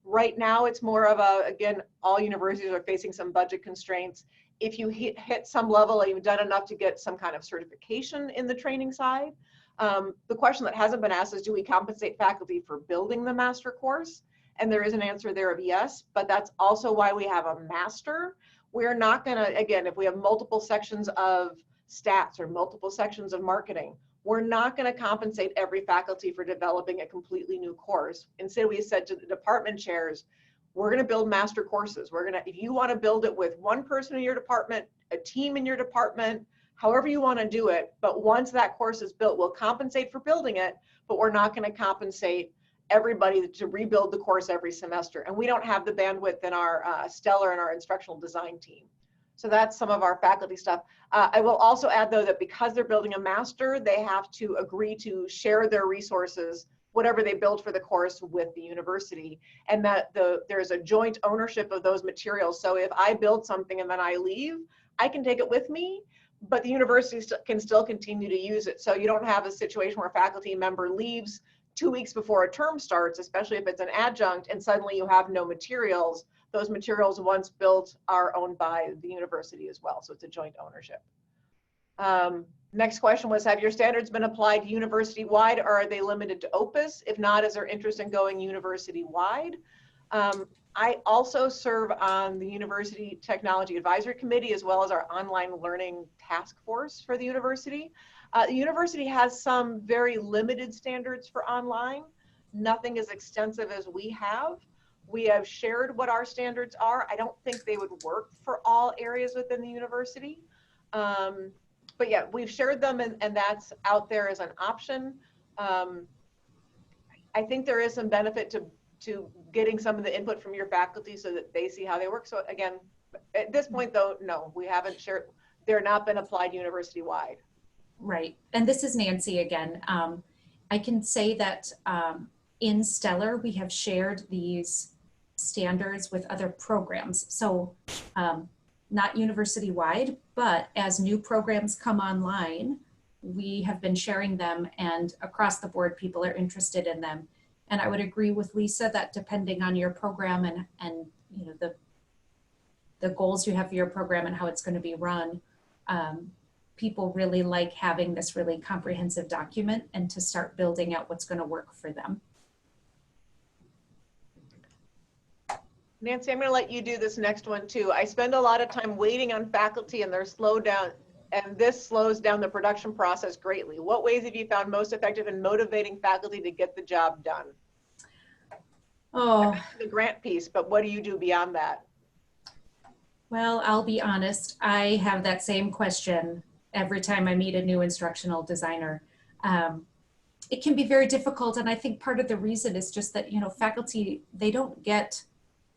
Right now, it's more of again, all universities are facing some budget constraints. If you hit some level and you've done enough to get some kind of certification in the training side, the question that hasn't been asked is, do we compensate faculty for building the master course? And there is an answer there of yes, but that's also why we have a master. We're not going to, again, if we have multiple sections of stats or multiple sections of marketing, we're not going to compensate every faculty for developing a completely new course. Instead, we said to the department chairs, we're going to build master courses. If you want to build it with one person in your department, a team in your department, however you want to do it, but once that course is built, we'll compensate for building it, but we're not going to compensate everybody to rebuild the course every semester. And we don't have the bandwidth in our Stellar and our instructional design team. So that's some of our faculty stuff. I will also add, though, that because they're building a master, they have to agree to share their resources, whatever they build for the course, with the university, and that there's a joint ownership of those materials. So if I build something and then I leave, I can take it with me, but the university can still continue to use it. So you don't have a situation where a faculty member leaves 2 weeks before a term starts, especially if it's an adjunct, and suddenly you have no materials. Those materials, once built, are owned by the university as well. So it's a joint ownership. Next question was, have your standards been applied university-wide, or are they limited to Opus? If not, is there interest in going university-wide? I also serve on the University Technology Advisory Committee, as well as our online learning task force for the university. The university has some very limited standards for online, nothing as extensive as we have. We have shared what our standards are. I don't think they would work for all areas within the university. But yeah, we've shared them, and that's out there as an option. I think there is some benefit to getting some of the input from your faculty so that they see how they work. So again, at this point though, no, we haven't shared, they're not been applied university-wide. Right. And this is Nancy again. I can say that in Stellar, we have shared these standards with other programs. So not university-wide, but as new programs come online, we have been sharing them, and across the board, people are interested in them. And I would agree with Lisa that depending on your program and you know the goals you have for your program and how it's going to be run, people really like having this really comprehensive document and to start building out what's going to work for them. Nancy, I'm going to let you do this next one too. I spend a lot of time waiting on faculty and they're slowed down, and this slows down the production process greatly. What ways have you found most effective in motivating faculty to get the job done? Oh, The grant piece, but what do you do beyond that? well, I'll be honest. I have that same question every time I meet a new instructional designer. It can be very difficult, and I think part of the reason is just that, you know, faculty, they don't get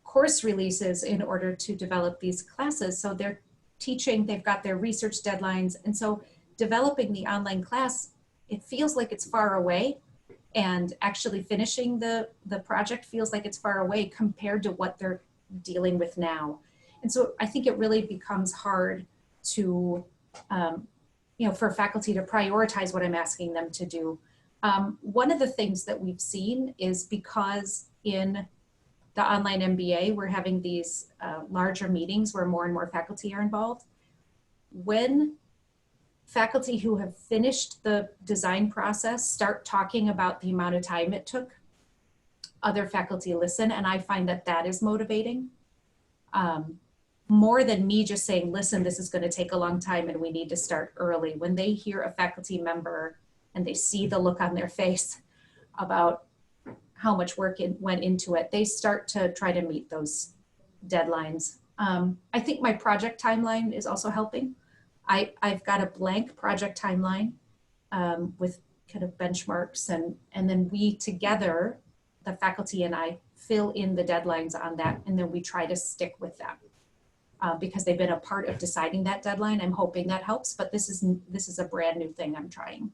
course releases in order to develop these classes. So they're teaching, they've got their research deadlines, and so developing the online class, it feels like it's far away, and actually finishing the project feels like it's far away compared to what they're dealing with now. And so I think it really becomes hard to, you know, for faculty to prioritize what I'm asking them to do. One of the things that we've seen is because in the Online MBA, we're having these larger meetings where more and more faculty are involved. When faculty who have finished the design process start talking about the amount of time it took, other faculty listen, and I find that that is motivating. More than me just saying, listen, this is going to take a long time and we need to start early. When they hear a faculty member and they see the look on their face about how much work went into it, they start to try to meet those deadlines. I think my project timeline is also helping. I've got a blank project timeline with kind of benchmarks, and then we together, the faculty and I, fill in the deadlines on that, and then we try to stick with them. Because they've been a part of deciding that deadline. I'm hoping that helps, but this is a brand new thing I'm trying.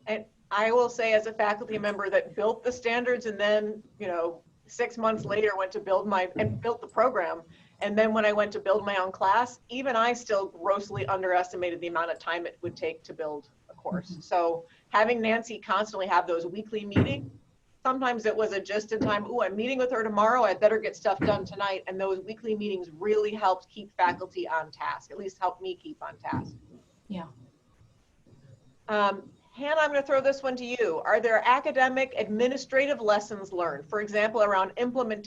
And I will say, as a faculty member that built the standards and then, you know, 6 months later went to build the program. And then when I went to build my own class, even I still grossly underestimated the amount of time it would take to build a course. Mm-hmm. So having Nancy constantly have those weekly meetings, sometimes it was a just in time, oh, I'm meeting with her tomorrow, I better get stuff done tonight. And those weekly meetings really helped keep faculty on task, at least helped me keep on task. Yeah. Hannah, I'm going to throw this one to you. Are there academic administrative lessons learned, for example, around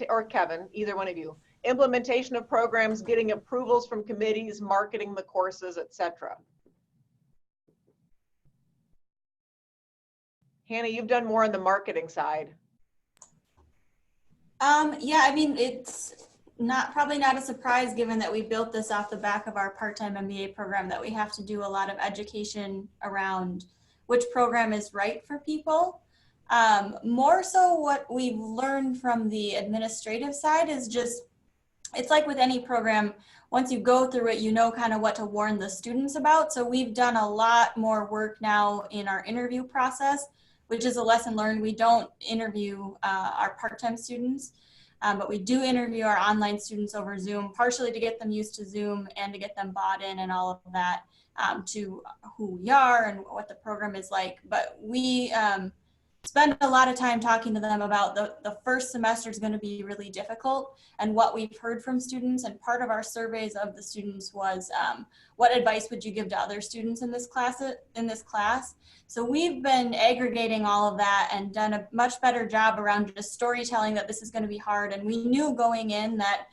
or Kevin, either one of you, implementation of programs, getting approvals from committees, marketing the courses, etc.? Hannah, you've done more on the marketing side. Yeah, I mean, it's probably not a surprise given that we built this off the back of our part-time MBA program, that we have to do a lot of education around which program is right for people. More so what we've learned from the administrative side is just, it's like with any program, once you go through it, you know kind of what to warn the students about. So we've done a lot more work now in our interview process, which is a lesson learned. We don't interview our part-time students, but we do interview our online students over Zoom, partially to get them used to Zoom and to get them bought in and all of that, to who we are and what the program is like. But we spend a lot of time talking to them about the first semester is going to be really difficult and what we've heard from students. And part of our surveys of the students was, what advice would you give to other students in this class? So we've been aggregating all of that and done a much better job around just storytelling that this is going to be hard. And we knew going in that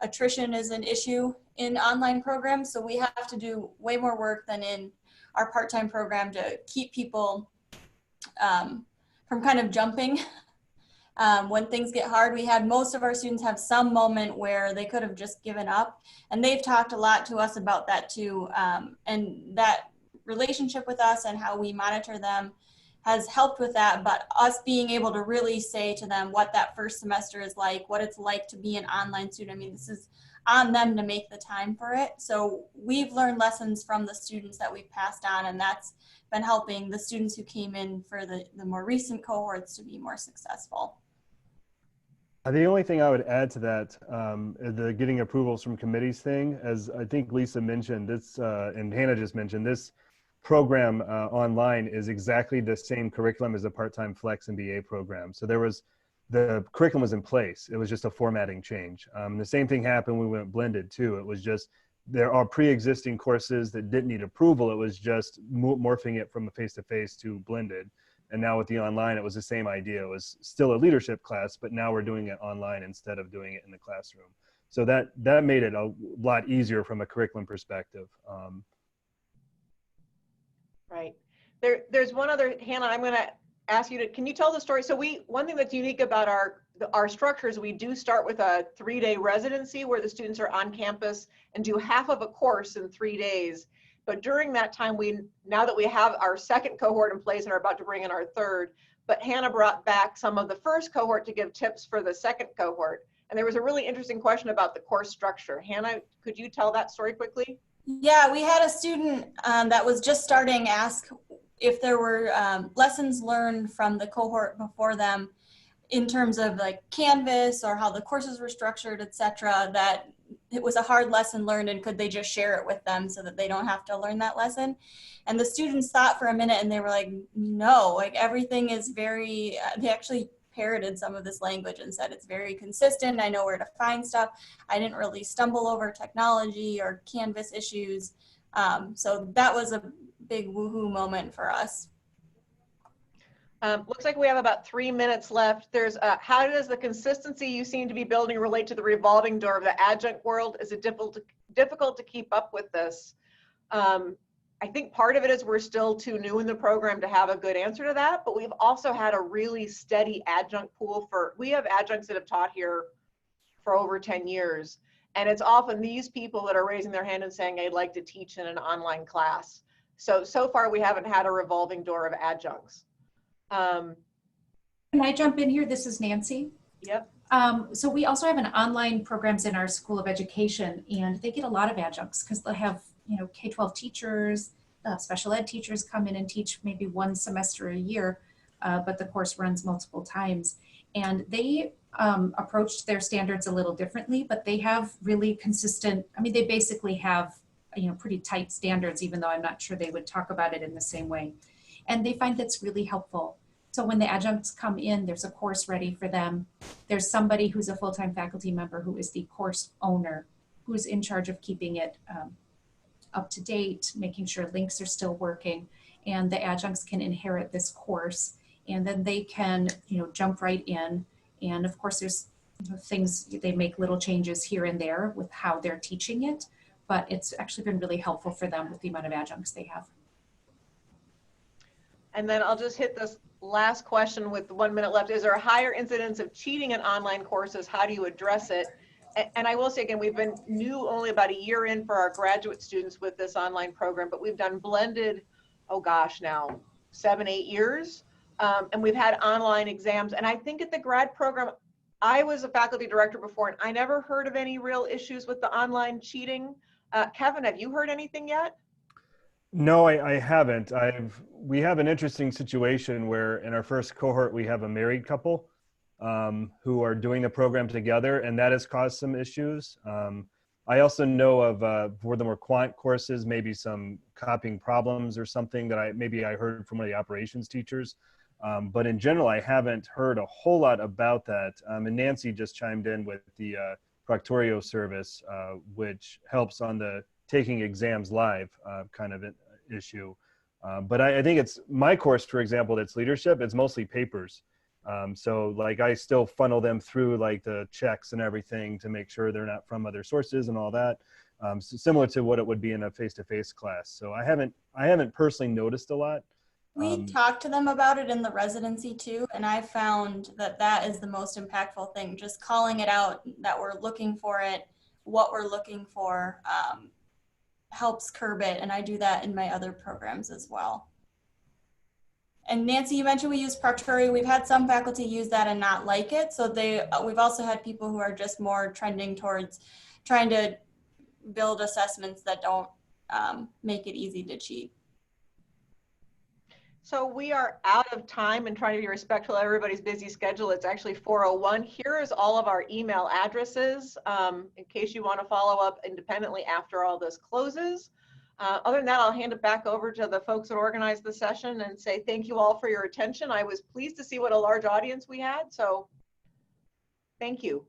attrition is an issue in online programs. So we have to do way more work than in our part-time program to keep people from kind of jumping. When things get hard, we had most of our students have some moment where they could have just given up, and they've talked a lot to us about that too. And that relationship with us and how we monitor them has helped with that, but us being able to really say to them what that first semester is like, what it's like to be an online student. I mean, this is on them to make the time for it. So we've learned lessons from the students that we've passed on, and that's been helping the students who came in for the more recent cohorts to be more successful. The only thing I would add to that, the getting approvals from committees thing, as I think Lisa mentioned, this and Hannah just mentioned, this program online is exactly the same curriculum as a part-time flex MBA program. So the curriculum was in place. It was just a formatting change. The same thing happened when we went blended too. It was just, there are pre-existing courses that didn't need approval. It was just morphing it from a face-to-face to blended. And now with the online, it was the same idea. It was still a leadership class, but now we're doing it online instead of doing it in the classroom. So that made it a lot easier from a curriculum perspective. Right. There's one other, Hannah, I'm going to ask you to, can you tell the story? So one thing that's unique about our structures, we do start with a 3-day residency where the students are on campus and do half of a course in 3 days. But during that time, now that we have our second cohort in place and are about to bring in our third, but Hannah brought back some of the first cohort to give tips for the second cohort. And there was a really interesting question about the course structure. Hannah, could you tell that story quickly? Yeah, we had a student that was just starting ask if there were lessons learned from the cohort before them in terms of like Canvas or how the courses were structured, etc., that it was a hard lesson learned and could they just share it with them so that they don't have to learn that lesson. And the students thought for a minute and they were like, no, like everything is very, they actually parroted some of this language and said it's very consistent. I know where to find stuff. I didn't really stumble over technology or Canvas issues. So that was a big woohoo moment for us. Looks like we have about 3 minutes left. There's how does the consistency you seem to be building relate to the revolving door of the adjunct world? Is it difficult to keep up with this? I think part of it is we're still too new in the program to have a good answer to that, but we've also had a really steady adjunct pool we have adjuncts that have taught here for over 10 years. And it's often these people that are raising their hand and saying, I'd like to teach in an online class. So far we haven't had a revolving door of adjuncts. Can I jump in here? This is Nancy. Yep. So we also have an online programs in our School of Education, and they get a lot of adjuncts because they have, K-12 teachers, special ed teachers come in and teach maybe one semester a year, but the course runs multiple times. And they approached their standards a little differently, but they have really consistent, they basically have, pretty tight standards, even though I'm not sure they would talk about it in the same way. And they find that's really helpful. So when the adjuncts come in, there's a course ready for them. There's somebody who's a full-time faculty member who is the course owner, who's in charge of keeping it up to date, making sure links are still working, and the adjuncts can inherit this course, and then they can, jump right in. And of course, there's things, they make little changes here and there with how they're teaching it, but it's actually been really helpful for them with the amount of adjuncts they have. And then I'll just hit this last question with 1 minute left. Is there a higher incidence of cheating in online courses? How do you address it? And I will say again, we've been new only about a year in for our graduate students with this online program, but we've done blended, oh gosh, now 7, 8 years. And we've had online exams. And I think at the grad program, I was a faculty director before, and I never heard of any real issues with the online cheating. Kevin, have you heard anything yet? No, I haven't. We have an interesting situation where in our first cohort, we have a married couple who are doing the program together, and that has caused some issues. I also know of, for the more quant courses, maybe some copying problems or something that I heard from one of the operations teachers. But in general, I haven't heard a whole lot about that. And Nancy just chimed in with the Proctorio service, which helps on the taking exams live kind of issue. But I think it's my course, for example, that's leadership. It's mostly papers. So like I still funnel them through like the checks and everything to make sure they're not from other sources and all that. So similar to what it would be in a face-to-face class. So I haven't personally noticed a lot. We talked to them about it in the residency too, and I found that is the most impactful thing, just calling it out that we're looking for it, what we're looking for, helps curb it, and I do that in my other programs as well. And Nancy, you mentioned we use Proctorio. We've had some faculty use that and not like it, so we've also had people who are just more trending towards trying to build assessments that don't make it easy to cheat. So we are out of time and trying to be respectful of everybody's busy schedule. It's actually 4:01. Here is all of our email addresses in case you want to follow up independently after all this closes. Other than that, I'll hand it back over to the folks that organized the session and say thank you all for your attention. I was pleased to see what a large audience we had, so thank you.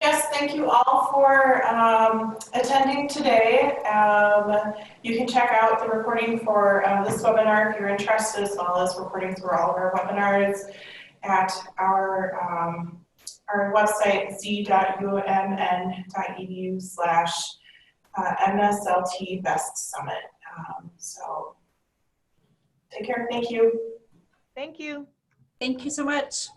Yes, thank you all for attending today. You can check out the recording for this webinar if you're interested, as well as recordings for all of our webinars at our website, z.umn.edu/MSLT Best Summit. So take care. Thank you. Thank you. Thank you so much.